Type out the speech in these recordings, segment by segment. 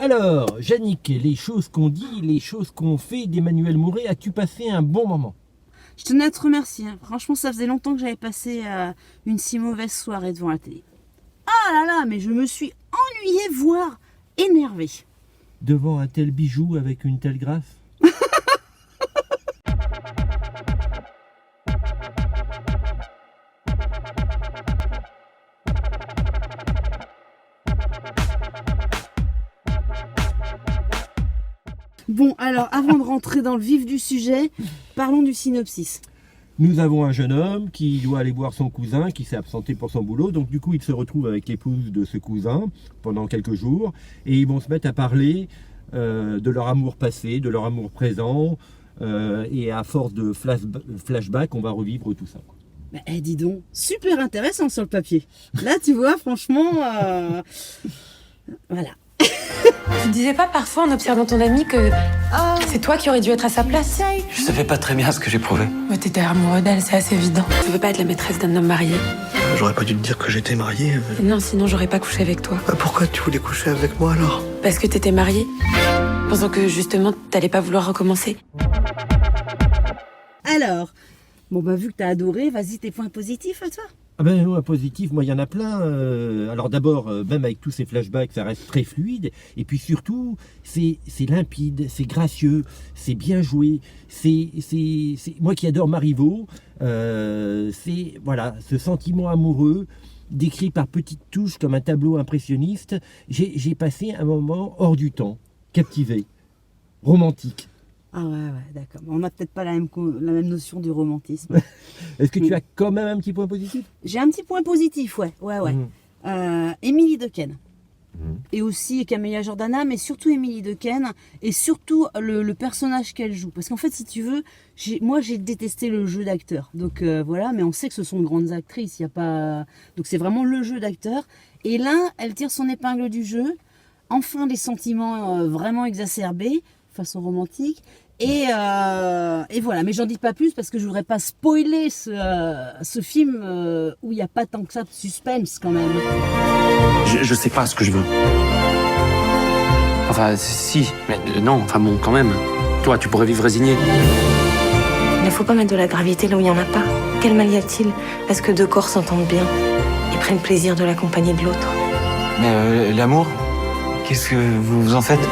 Alors, Yannick, les choses qu'on dit, les choses qu'on fait d'Emmanuel Mouret, as-tu passé un bon moment? Je tenais à te remercier. Franchement, ça faisait longtemps que j'avais passé une si mauvaise soirée devant la télé. Ah là là, mais je me suis ennuyée, voire énervée. Devant un tel bijou avec une telle grâce? Bon, alors, avant de rentrer dans le vif du sujet, parlons du synopsis. Nous avons un jeune homme qui doit aller voir son cousin qui s'est absenté pour son boulot. Donc du coup, il se retrouve avec l'épouse de ce cousin pendant quelques jours. Et ils vont se mettre à parler de leur amour passé, de leur amour présent. Et à force de flashback, on va revivre tout ça. Bah, dis donc, super intéressant sur le papier. Là, tu vois, franchement, voilà. Tu disais pas parfois en observant ton ami que c'est toi qui aurais dû être à sa place? Je savais pas très bien ce que j'éprouvais. Mais t'étais amoureux d'elle, c'est assez évident. Tu veux pas être la maîtresse d'un homme marié? J'aurais pas dû te dire que j'étais marié. Non, sinon j'aurais pas couché avec toi. Pourquoi tu voulais coucher avec moi alors? Parce que t'étais marié, pensant que justement t'allais pas vouloir recommencer. Alors, bon bah vu que t'as adoré, vas-y tes points positifs à toi. Ah ben ouais, positif, moi il y en a plein. Alors d'abord, même avec tous ces flashbacks, ça reste très fluide. Et puis surtout, c'est limpide, c'est gracieux, c'est bien joué. C'est moi qui adore Marivaux, c'est voilà, ce sentiment amoureux décrit par petites touches comme un tableau impressionniste. J'ai passé un moment hors du temps, captivé, romantique. Ah ouais, d'accord. On n'a peut-être pas la même notion du romantisme. Est-ce que tu as quand même un petit point positif? J'ai un petit point positif, ouais. Émilie Dequesne. Et aussi Camélia Jordana, mais surtout Émilie Dequesne, et surtout le personnage qu'elle joue. Parce qu'en fait, si tu veux, moi j'ai détesté le jeu d'acteur. Donc voilà, mais on sait que ce sont de grandes actrices, y a pas... Donc c'est vraiment le jeu d'acteur. Et là, elle tire son épingle du jeu, enfin des sentiments vraiment exacerbés, façon romantique. Et voilà, mais j'en dis pas plus parce que je voudrais pas spoiler ce film où il n'y a pas tant que ça de suspense quand même. Je sais pas ce que je veux. Enfin, si, mais non, enfin bon, quand même. Toi, tu pourrais vivre résigné. Il ne faut pas mettre de la gravité là où il n'y en a pas. Quel mal y a-t-il à ce que deux corps s'entendent bien et prennent plaisir de l'accompagner de l'autre? Mais l'amour, qu'est-ce que vous en faites?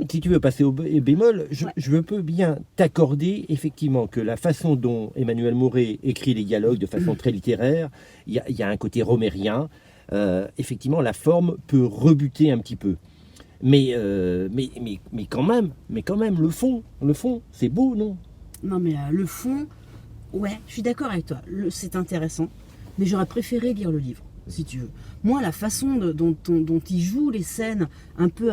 Si tu veux passer au bémol, je peux bien t'accorder effectivement que la façon dont Emmanuel Mouret écrit les dialogues de façon très littéraire, il y a un côté romérien. Effectivement, la forme peut rebuter un petit peu. Mais quand même, le fond, c'est beau, non? Non, mais le fond, ouais, je suis d'accord avec toi. C'est intéressant, mais j'aurais préféré lire le livre. Si tu veux. Moi, la façon dont il joue les scènes, un peu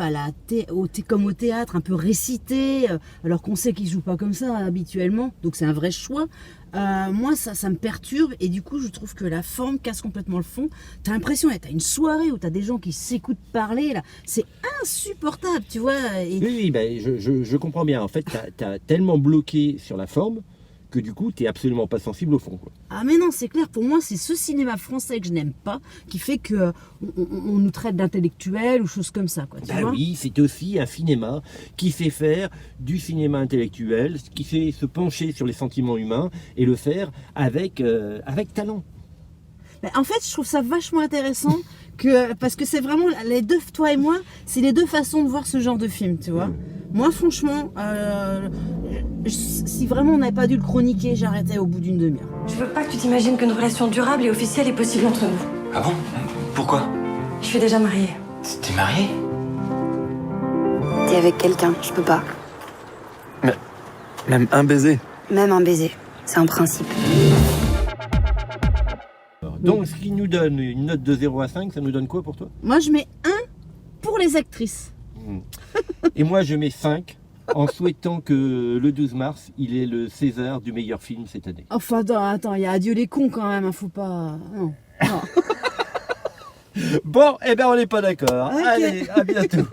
comme au théâtre, un peu récité, alors qu'on sait qu'il ne joue pas comme ça habituellement, donc c'est un vrai choix. Moi, ça me perturbe et du coup, je trouve que la forme casse complètement le fond. T'as l'impression, t'as une soirée où t'as des gens qui s'écoutent parler, là, c'est insupportable, tu vois. Oui, ben, je comprends bien. En fait, t'as tellement bloqué sur la forme que du coup, tu n'es absolument pas sensible au fond, quoi. Ah mais non, c'est clair, pour moi, c'est ce cinéma français que je n'aime pas, qui fait que on nous traite d'intellectuels ou choses comme ça, quoi. Tu vois oui, c'est aussi un cinéma qui sait faire du cinéma intellectuel, qui sait se pencher sur les sentiments humains et le faire avec talent. Mais en fait, je trouve ça vachement intéressant parce que c'est vraiment les deux, toi et moi, c'est les deux façons de voir ce genre de film, tu vois. Moi, franchement, si vraiment on n'avait pas dû le chroniquer, j'arrêtais au bout d'une demi-heure. Je veux pas que tu t'imagines qu'une relation durable et officielle est possible entre nous. Ah bon? Pourquoi? Je suis déjà mariée. T'es marié? T'es avec quelqu'un, je peux pas. Mais même un baiser? Même un baiser, c'est un principe. Donc, ce qui nous donne une note de 0 à 5, ça nous donne quoi pour toi? Moi, je mets 1 pour les actrices. Et moi, je mets 5 en souhaitant que le 12 mars, il ait le César du meilleur film cette année. Enfin, attends, il y a Adieu les cons quand même, faut pas... Non. Bon, eh ben on n'est pas d'accord. Okay. Allez, à bientôt.